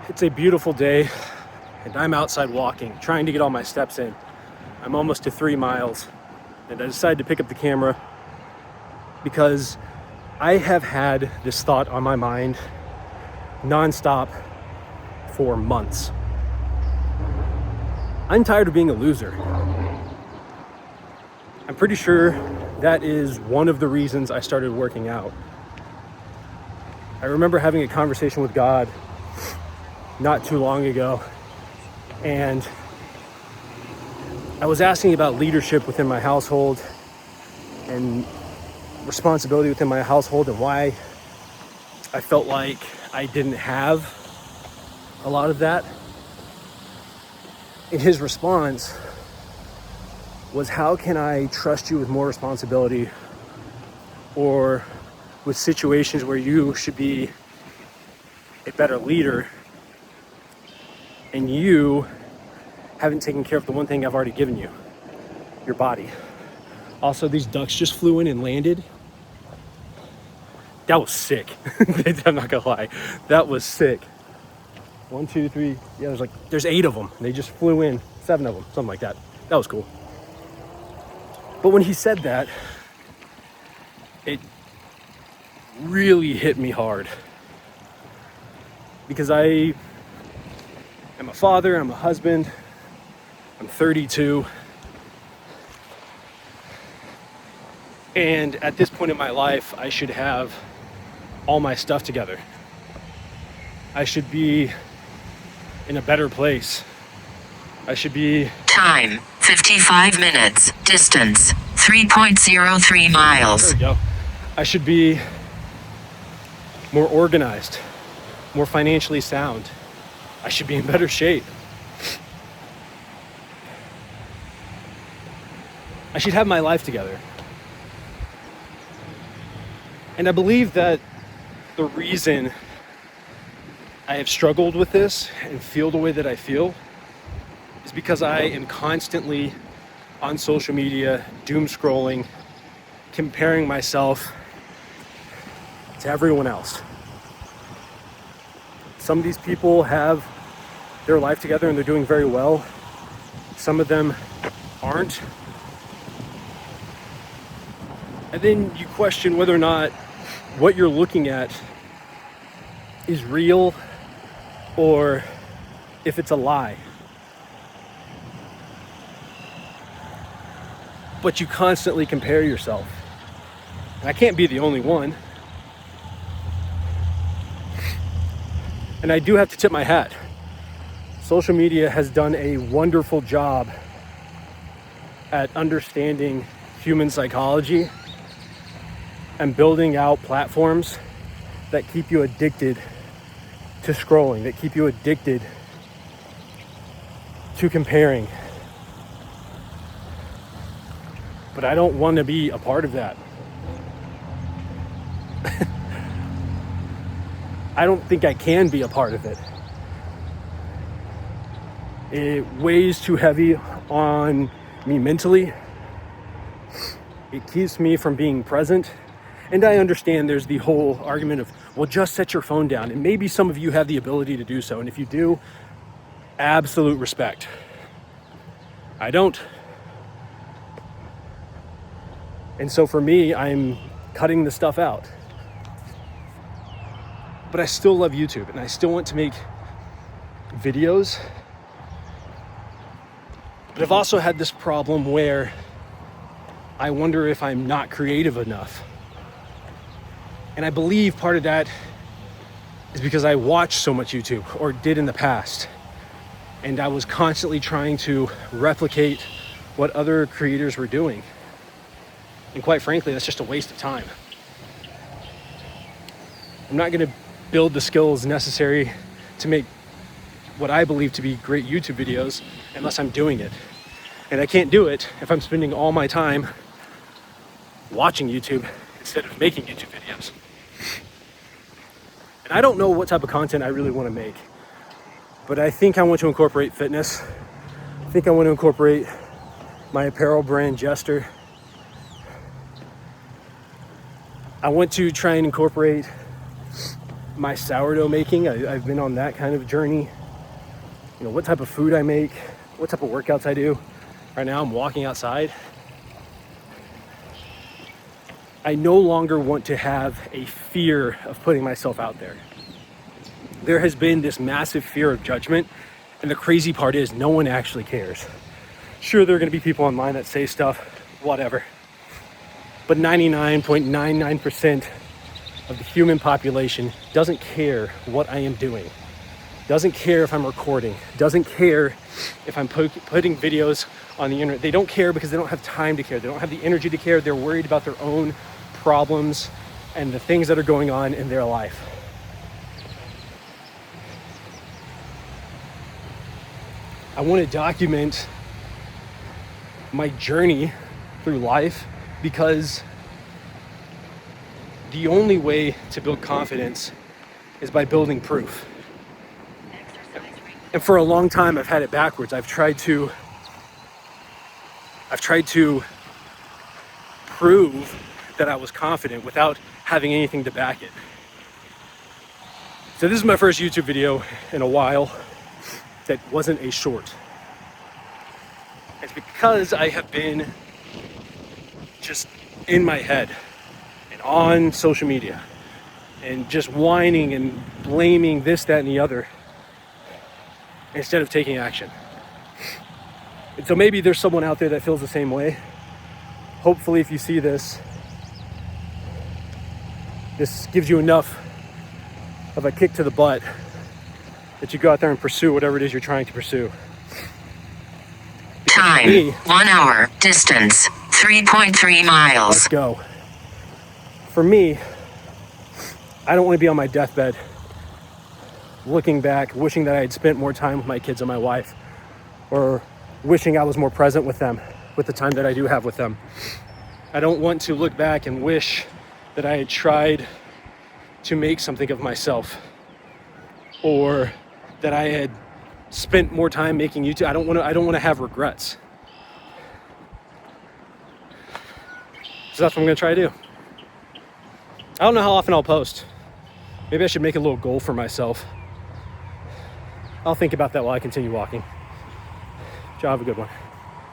It's a beautiful day, and I'm outside walking, trying to get all my steps in. I'm almost to 3 miles, and I decided to pick up the camera because I have had this thought on my mind nonstop for months. I'm tired of being a loser. I'm pretty sure that is one of the reasons I started working out. I remember having a conversation with God not too long ago, and I was asking about leadership within my household and responsibility within my household and why I felt like I didn't have a lot of that. And his response was, how can I trust you with more responsibility or with situations where you should be a better leader and you haven't taken care of the one thing I've already given you, your body. Also, these ducks just flew in and landed. That was sick. I'm not gonna lie, that was sick. 1, 2, 3, yeah, there's 8 of them. They just flew in, 7 of them, something like that. That was cool. But when he said that, it really hit me hard. Because I am a father, I'm a husband, I'm 32. And at this point in my life, I should have all my stuff together. I should be in a better place. I should be... Time, 55 minutes. Distance, 3.03 miles. There we go. I should be more organized, more financially sound. I should be in better shape. I should have my life together. And I believe that the reason I have struggled with this and feel the way that I feel is because I am constantly on social media, doom scrolling, comparing myself to everyone else. Some of these people have their life together and they're doing very well. Some of them aren't. And then you question whether or not what you're looking at is real or if it's a lie. But you constantly compare yourself. And I can't be the only one. And I do have to tip my hat. Social media has done a wonderful job at understanding human psychology and building out platforms that keep you addicted to scrolling, that keep you addicted to comparing. But I don't want to be a part of that. I don't think I can be a part of it. It weighs too heavy on me mentally. It keeps me from being present. And I understand there's the whole argument of, well, just set your phone down. And maybe some of you have the ability to do so. And if you do, absolute respect. I don't. And so for me, I'm cutting the stuff out. But I still love YouTube and I still want to make videos. But I've also had this problem where I wonder if I'm not creative enough. And I believe part of that is because I watch so much YouTube, or did in the past. And I was constantly trying to replicate what other creators were doing. And quite frankly, that's just a waste of time. I'm not going to build the skills necessary to make what I believe to be great YouTube videos unless I'm doing it. And I can't do it if I'm spending all my time watching YouTube instead of making YouTube videos. And I don't know what type of content I really want to make, but I think I want to incorporate fitness. I think I want to incorporate my apparel brand, Jester. I want to try and incorporate my sourdough making. I've been on that kind of journey. You know, what type of food I make, what type of workouts I do. Right now I'm walking outside. I no longer want to have a fear of putting myself out there. There has been this massive fear of judgment, and the crazy part is no one actually cares. Sure, there are going to be people online that say stuff, whatever. But 99.99% of the human population doesn't care what I am doing, doesn't care if I'm recording, doesn't care if I'm putting videos on the internet. They don't care because they don't have time to care. They don't have the energy to care. They're worried about their own problems and the things that are going on in their life. I want to document my journey through life because the only way to build confidence is by building proof. And for a long time, I've had it backwards. I've tried to prove that I was confident without having anything to back it. So this is my first YouTube video in a while that wasn't a short. It's because I have been just in my head and on social media and just whining and blaming this, that, and the other instead of taking action. And so maybe there's someone out there that feels the same way. Hopefully, if you see this gives you enough of a kick to the butt that you go out there and pursue whatever it is you're trying to pursue. Time, 1 hour. Distance, 3.3 miles. Let's go. For me, I don't want to be on my deathbed looking back, wishing that I had spent more time with my kids and my wife, or wishing I was more present with them, with the time that I do have with them. I don't want to look back and wish that I had tried to make something of myself, or that I had spent more time making YouTube. I don't want to have regrets. So that's what I'm going to try to do. I don't know how often I'll post. Maybe I should make a little goal for myself. I'll think about that while I continue walking. Y'all have a good one.